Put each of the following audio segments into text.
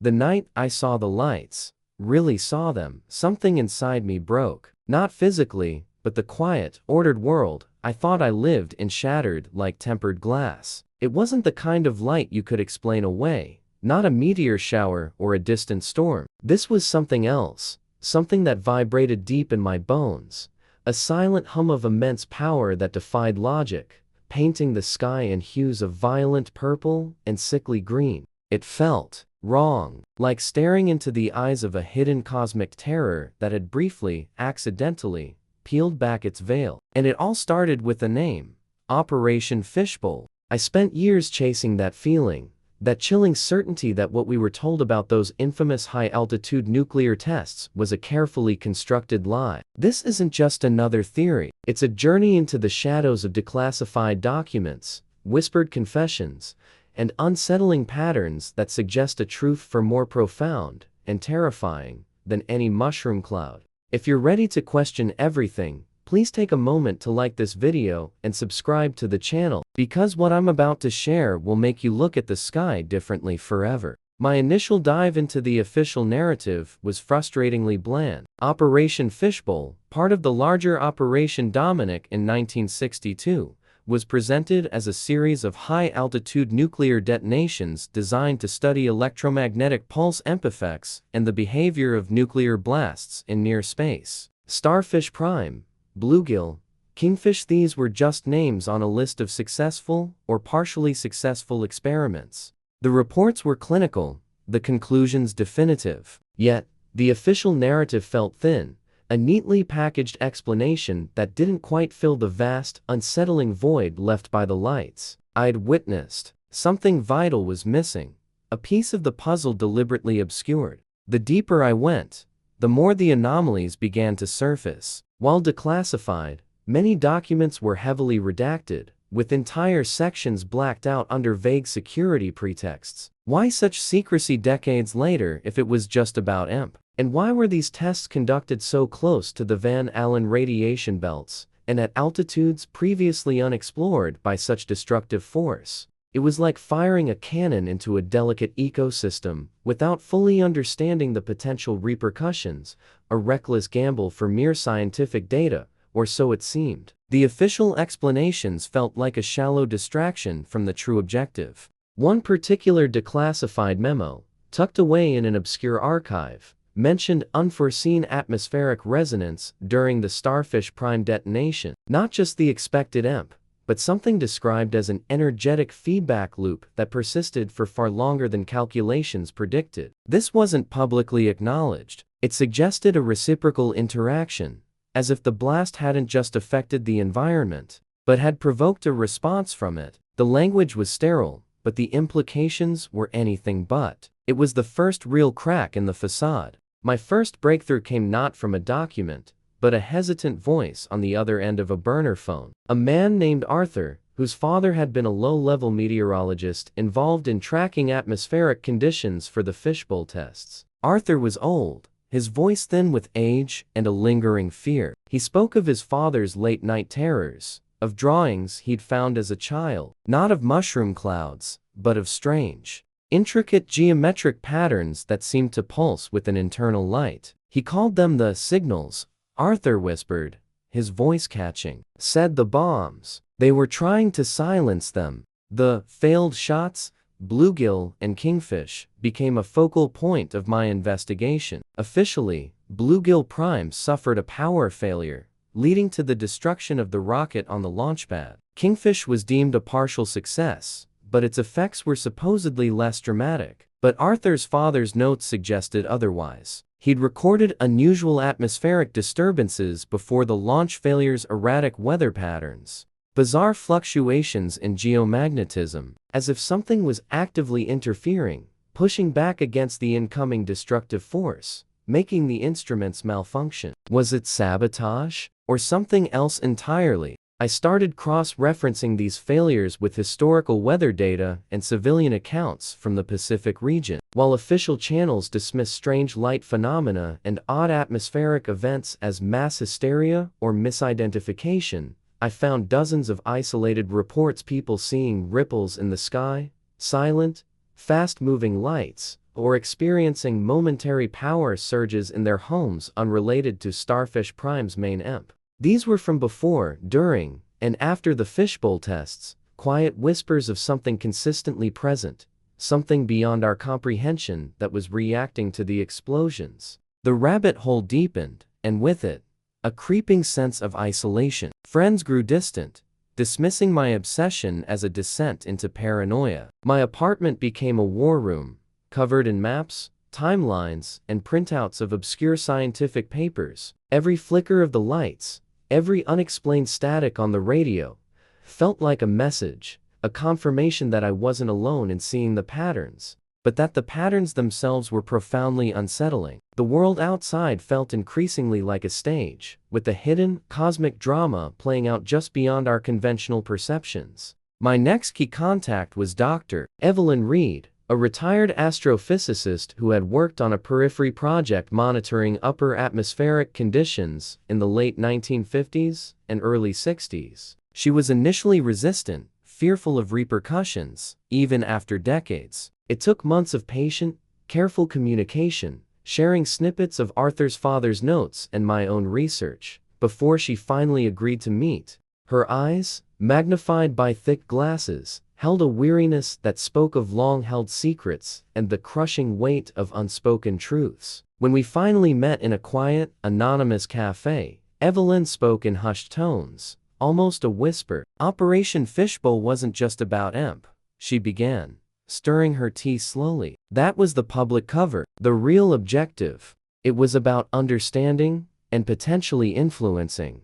The night I saw the lights, really saw them, something inside me broke. Not physically, but the quiet, ordered world I thought I lived in shattered like tempered glass. It wasn't the kind of light you could explain away, not a meteor shower or a distant storm. This was something else, something that vibrated deep in my bones, a silent hum of immense power that defied logic, painting the sky in hues of violent purple and sickly green. It felt wrong, like staring into the eyes of a hidden cosmic terror that had briefly, accidentally, peeled back its veil. And it all started with a name: Operation Fishbowl. I spent years chasing that feeling, that chilling certainty that what we were told about those infamous high-altitude nuclear tests was a carefully constructed lie. This isn't just another theory. It's a journey into the shadows of declassified documents, whispered confessions, and unsettling patterns that suggest a truth far more profound and terrifying than any mushroom cloud. If you're ready to question everything, please take a moment to like this video and subscribe to the channel, because what I'm about to share will make you look at the sky differently forever. My initial dive into the official narrative was frustratingly bland. Operation Fishbowl, part of the larger Operation Dominic in 1962, was presented as a series of high-altitude nuclear detonations designed to study electromagnetic pulse effects and the behavior of nuclear blasts in near space. Starfish Prime, Bluegill, Kingfish, these were just names on a list of successful or partially successful experiments. The reports were clinical, the conclusions definitive. Yet, the official narrative felt thin, a neatly packaged explanation that didn't quite fill the vast, unsettling void left by the lights I'd witnessed. Something vital was missing, a piece of the puzzle deliberately obscured. The deeper I went, the more the anomalies began to surface. While declassified, many documents were heavily redacted, with entire sections blacked out under vague security pretexts. Why such secrecy decades later if it was just about EMP? And why were these tests conducted so close to the Van Allen radiation belts, and at altitudes previously unexplored by such destructive force? It was like firing a cannon into a delicate ecosystem without fully understanding the potential repercussions, a reckless gamble for mere scientific data, or so it seemed. The official explanations felt like a shallow distraction from the true objective. One particular declassified memo, tucked away in an obscure archive, mentioned unforeseen atmospheric resonance during the Starfish Prime detonation. Not just the expected EMP, but something described as an energetic feedback loop that persisted for far longer than calculations predicted. This wasn't publicly acknowledged. It suggested a reciprocal interaction, as if the blast hadn't just affected the environment, but had provoked a response from it. The language was sterile, but the implications were anything but. It was the first real crack in the facade. My first breakthrough came not from a document, but a hesitant voice on the other end of a burner phone. A man named Arthur, whose father had been a low-level meteorologist involved in tracking atmospheric conditions for the Fishbowl tests. Arthur was old, his voice thin with age and a lingering fear. He spoke of his father's late-night terrors, of drawings he'd found as a child, not of mushroom clouds, but of strange, intricate geometric patterns that seemed to pulse with an internal light. He called them the signals. Arthur whispered, his voice catching. Said the bombs. They were trying to silence them. The failed shots, Bluegill and Kingfish, became a focal point of my investigation. Officially, Bluegill Prime suffered a power failure, leading to the destruction of the rocket on the launchpad. Kingfish was deemed a partial success, but its effects were supposedly less dramatic. But Arthur's father's notes suggested otherwise. He'd recorded unusual atmospheric disturbances before the launch failure's erratic weather patterns, bizarre fluctuations in geomagnetism, as if something was actively interfering, pushing back against the incoming destructive force, making the instruments malfunction. Was it sabotage, or something else entirely? I started cross-referencing these failures with historical weather data and civilian accounts from the Pacific region. While official channels dismiss strange light phenomena and odd atmospheric events as mass hysteria or misidentification, I found dozens of isolated reports, people seeing ripples in the sky, silent, fast-moving lights, or experiencing momentary power surges in their homes unrelated to Starfish Prime's main EMP. These were from before, during, and after the Fishbowl tests, quiet whispers of something consistently present, something beyond our comprehension that was reacting to the explosions. The rabbit hole deepened, and with it, a creeping sense of isolation. Friends grew distant, dismissing my obsession as a descent into paranoia. My apartment became a war room, covered in maps, timelines, and printouts of obscure scientific papers. Every flicker of the lights, every unexplained static on the radio, felt like a message, a confirmation that I wasn't alone in seeing the patterns, but that the patterns themselves were profoundly unsettling. The world outside felt increasingly like a stage, with the hidden, cosmic drama playing out just beyond our conventional perceptions. My next key contact was Dr. Evelyn Reed, a retired astrophysicist who had worked on a periphery project monitoring upper atmospheric conditions in the late 1950s and early 60s. She was initially resistant, fearful of repercussions, even after decades. It took months of patient, careful communication, sharing snippets of Arthur's father's notes and my own research, before she finally agreed to meet. Her eyes, magnified by thick glasses, held a weariness that spoke of long-held secrets and the crushing weight of unspoken truths. When we finally met in a quiet, anonymous cafe, Evelyn spoke in hushed tones, almost a whisper. Operation Fishbowl wasn't just about EMP, she began, stirring her tea slowly. That was the public cover, the real objective. It was about understanding, and potentially influencing,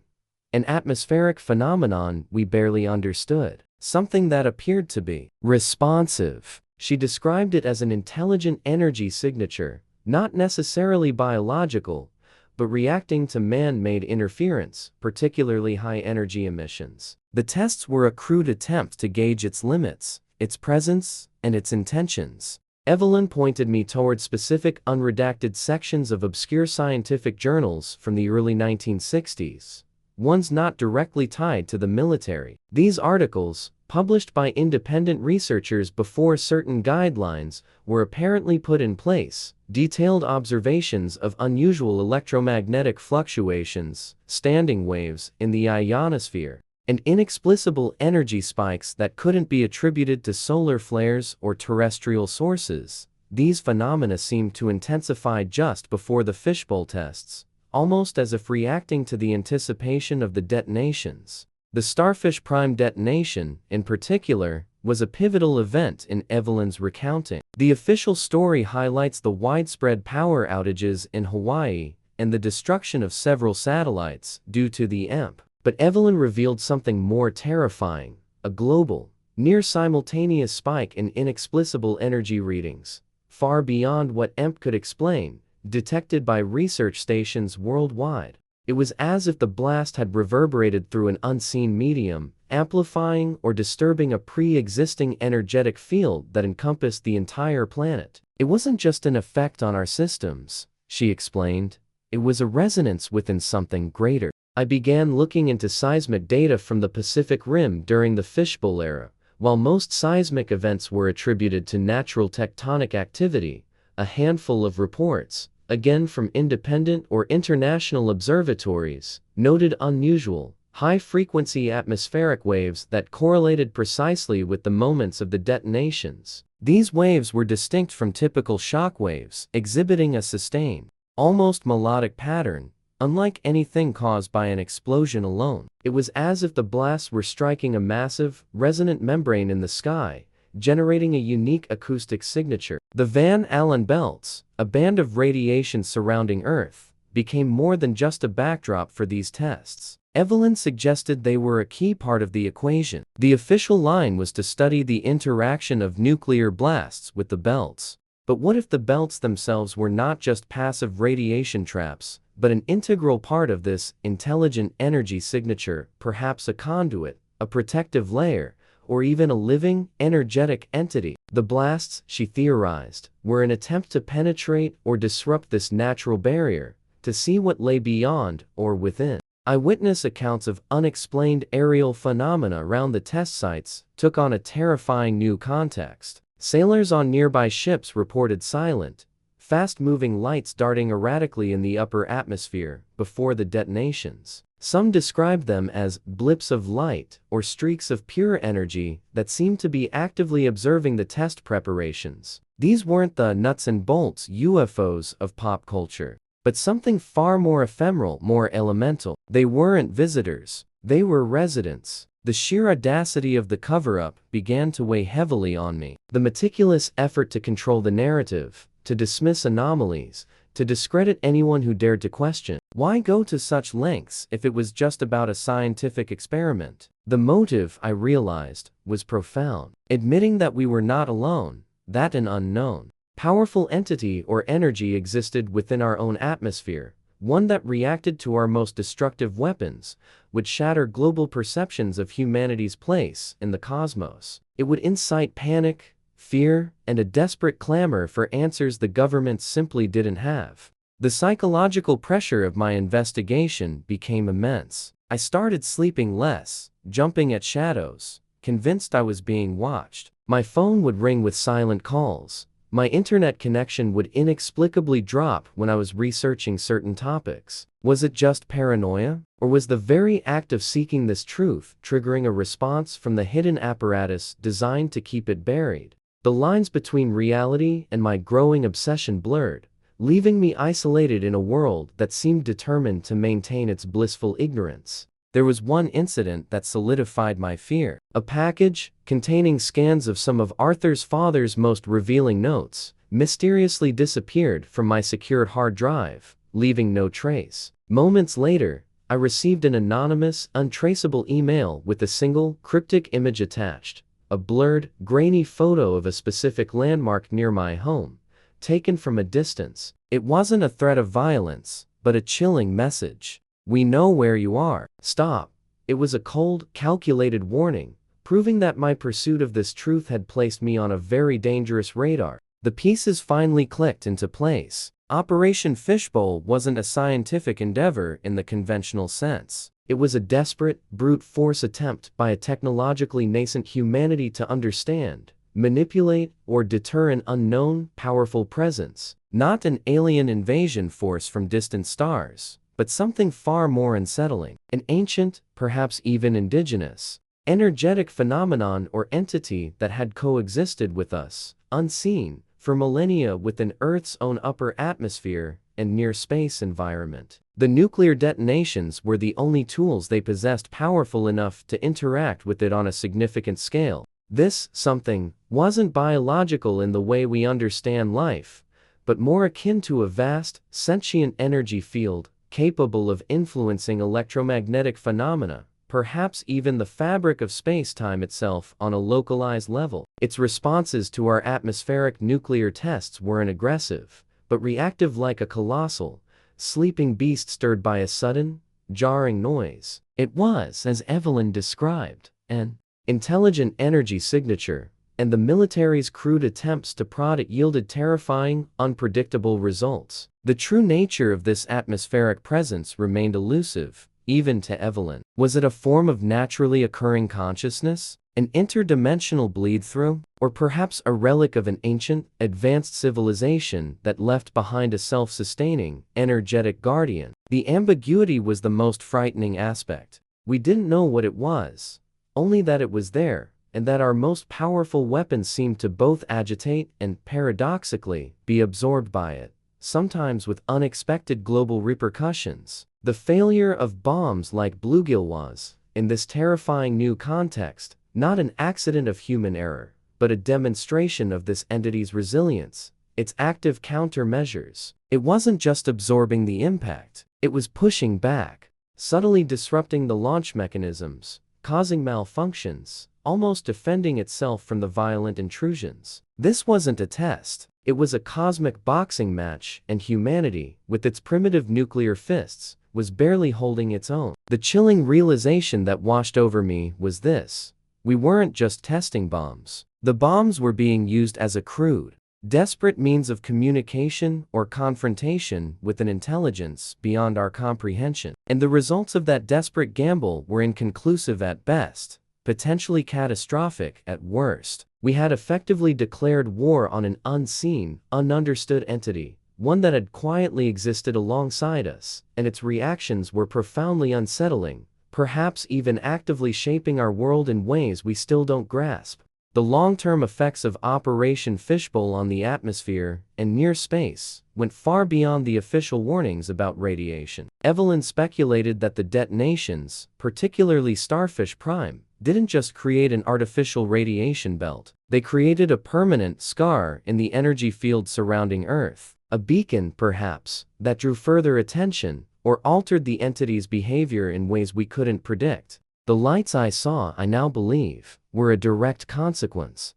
an atmospheric phenomenon we barely understood. Something that appeared to be responsive. She described it as an intelligent energy signature, not necessarily biological, but reacting to man-made interference, particularly high-energy emissions. The tests were a crude attempt to gauge its limits, its presence, and its intentions. Evelyn pointed me toward specific unredacted sections of obscure scientific journals from the early 1960s, ones not directly tied to the military. These articles, published by independent researchers before certain guidelines were apparently put in place, detailed observations of unusual electromagnetic fluctuations, standing waves in the ionosphere, and inexplicable energy spikes that couldn't be attributed to solar flares or terrestrial sources. These phenomena seemed to intensify just before the Fishbowl tests, almost as if reacting to the anticipation of the detonations. The Starfish Prime detonation, in particular, was a pivotal event in Evelyn's recounting. The official story highlights the widespread power outages in Hawaii and the destruction of several satellites due to the EMP. But Evelyn revealed something more terrifying, a global, near-simultaneous spike in inexplicable energy readings, far beyond what EMP could explain, detected by research stations worldwide. It was as if the blast had reverberated through an unseen medium, amplifying or disturbing a pre-existing energetic field that encompassed the entire planet. It wasn't just an effect on our systems, she explained. It was a resonance within something greater. I began looking into seismic data from the Pacific Rim during the Fishbowl era. While most seismic events were attributed to natural tectonic activity, a handful of reports, again from independent or international observatories, noted unusual, high-frequency atmospheric waves that correlated precisely with the moments of the detonations. These waves were distinct from typical shock waves, exhibiting a sustained, almost melodic pattern, unlike anything caused by an explosion alone. It was as if the blasts were striking a massive, resonant membrane in the sky, generating a unique acoustic signature. The Van Allen belts, a band of radiation surrounding Earth, became more than just a backdrop for these tests. Evelyn suggested they were a key part of the equation. The official line was to study the interaction of nuclear blasts with the belts. But what if the belts themselves were not just passive radiation traps, but an integral part of this intelligent energy signature, perhaps a conduit, a protective layer, or even a living, energetic entity? The blasts, she theorized, were an attempt to penetrate or disrupt this natural barrier, to see what lay beyond or within. Eyewitness accounts of unexplained aerial phenomena around the test sites took on a terrifying new context. Sailors on nearby ships reported silent, fast-moving lights darting erratically in the upper atmosphere before the detonations. Some described them as blips of light or streaks of pure energy that seemed to be actively observing the test preparations. These weren't the nuts and bolts UFOs of pop culture, but something far more ephemeral, more elemental. They weren't visitors, they were residents. The sheer audacity of the cover-up began to weigh heavily on me. The meticulous effort to control the narrative, to dismiss anomalies, to discredit anyone who dared to question. Why go to such lengths if it was just about a scientific experiment? The motive, I realized, was profound. Admitting that we were not alone, that an unknown, powerful entity or energy existed within our own atmosphere, one that reacted to our most destructive weapons, would shatter global perceptions of humanity's place in the cosmos. It would incite panic, fear, and a desperate clamor for answers the governments simply didn't have. The psychological pressure of my investigation became immense. I started sleeping less, jumping at shadows, convinced I was being watched. My phone would ring with silent calls. My internet connection would inexplicably drop when I was researching certain topics. Was it just paranoia? Or was the very act of seeking this truth triggering a response from the hidden apparatus designed to keep it buried? The lines between reality and my growing obsession blurred, leaving me isolated in a world that seemed determined to maintain its blissful ignorance. There was one incident that solidified my fear. A package, containing scans of some of Arthur's father's most revealing notes, mysteriously disappeared from my secured hard drive, leaving no trace. Moments later, I received an anonymous, untraceable email with a single, cryptic image attached. A blurred, grainy photo of a specific landmark near my home, taken from a distance. It wasn't a threat of violence, but a chilling message. We know where you are. Stop. It was a cold, calculated warning, proving that my pursuit of this truth had placed me on a very dangerous radar. The pieces finally clicked into place. Operation Fishbowl wasn't a scientific endeavor in the conventional sense. It was a desperate, brute force attempt by a technologically nascent humanity to understand, manipulate, or deter an unknown, powerful presence. Not an alien invasion force from distant stars, but something far more unsettling. An ancient, perhaps even indigenous, energetic phenomenon or entity that had coexisted with us, unseen, for millennia within Earth's own upper atmosphere and near-space environment. The nuclear detonations were the only tools they possessed powerful enough to interact with it on a significant scale. This something wasn't biological in the way we understand life, but more akin to a vast, sentient energy field capable of influencing electromagnetic phenomena, perhaps even the fabric of space-time itself on a localized level. Its responses to our atmospheric nuclear tests weren't aggressive, but reactive, like a colossal, sleeping beast stirred by a sudden, jarring noise. It was, as Evelyn described, an intelligent energy signature, and the military's crude attempts to prod it yielded terrifying, unpredictable results. The true nature of this atmospheric presence remained elusive, even to Evelyn. Was it a form of naturally occurring consciousness? An interdimensional bleed-through? Or perhaps a relic of an ancient, advanced civilization that left behind a self-sustaining, energetic guardian? The ambiguity was the most frightening aspect. We didn't know what it was, only that it was there, and that our most powerful weapons seemed to both agitate and, paradoxically, be absorbed by it, sometimes with unexpected global repercussions. The failure of bombs like Bluegill was, in this terrifying new context, not an accident of human error, but a demonstration of this entity's resilience, its active countermeasures. It wasn't just absorbing the impact, it was pushing back, subtly disrupting the launch mechanisms, causing malfunctions, almost defending itself from the violent intrusions. This wasn't a test, it was a cosmic boxing match, and humanity, with its primitive nuclear fists, was barely holding its own. The chilling realization that washed over me was this: we weren't just testing bombs. The bombs were being used as a crude, desperate means of communication or confrontation with an intelligence beyond our comprehension. And the results of that desperate gamble were inconclusive at best, potentially catastrophic at worst. We had effectively declared war on an unseen, ununderstood entity, one that had quietly existed alongside us, and its reactions were profoundly unsettling, perhaps even actively shaping our world in ways we still don't grasp. The long-term effects of Operation Fishbowl on the atmosphere and near space went far beyond the official warnings about radiation. Evelyn speculated that the detonations, particularly Starfish Prime, didn't just create an artificial radiation belt. They created a permanent scar in the energy field surrounding Earth, a beacon, perhaps, that drew further attention or altered the entity's behavior in ways we couldn't predict. The lights I saw, I now believe, were a direct consequence,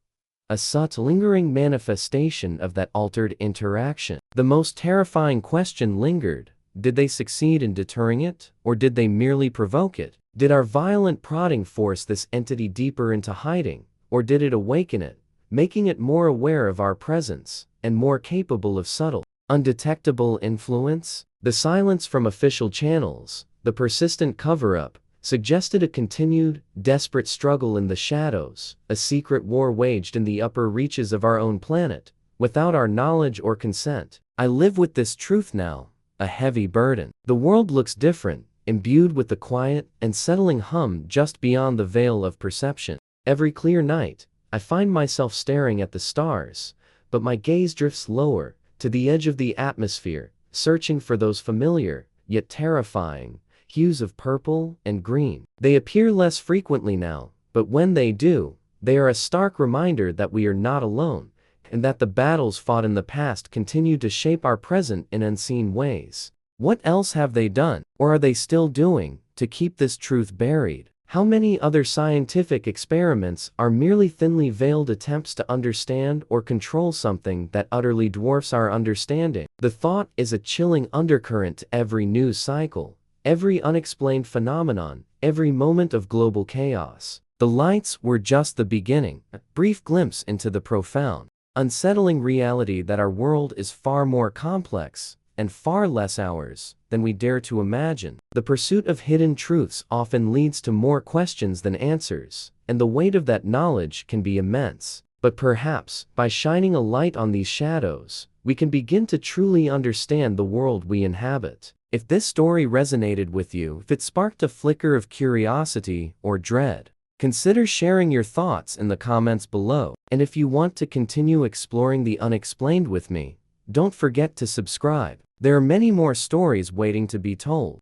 a subtle, lingering manifestation of that altered interaction. The most terrifying question lingered: did they succeed in deterring it, or did they merely provoke it? Did our violent prodding force this entity deeper into hiding, or did it awaken it, making it more aware of our presence and more capable of subtle, undetectable influence? The silence from official channels, the persistent cover-up, suggested a continued, desperate struggle in the shadows, a secret war waged in the upper reaches of our own planet, without our knowledge or consent. I live with this truth now, a heavy burden. The world looks different, imbued with the quiet and settling hum just beyond the veil of perception. Every clear night, I find myself staring at the stars, but my gaze drifts lower, to the edge of the atmosphere, searching for those familiar, yet terrifying, hues of purple and green. They appear less frequently now, but when they do, they are a stark reminder that we are not alone, and that the battles fought in the past continue to shape our present in unseen ways. What else have they done, or are they still doing, to keep this truth buried? How many other scientific experiments are merely thinly veiled attempts to understand or control something that utterly dwarfs our understanding? The thought is a chilling undercurrent to every news cycle, every unexplained phenomenon, every moment of global chaos. The lights were just the beginning, a brief glimpse into the profound, unsettling reality that our world is far more complex and far less ours than we dare to imagine. The pursuit of hidden truths often leads to more questions than answers, and the weight of that knowledge can be immense. But perhaps, by shining a light on these shadows, we can begin to truly understand the world we inhabit. If this story resonated with you, if it sparked a flicker of curiosity or dread, consider sharing your thoughts in the comments below. And if you want to continue exploring the unexplained with me, don't forget to subscribe. There are many more stories waiting to be told.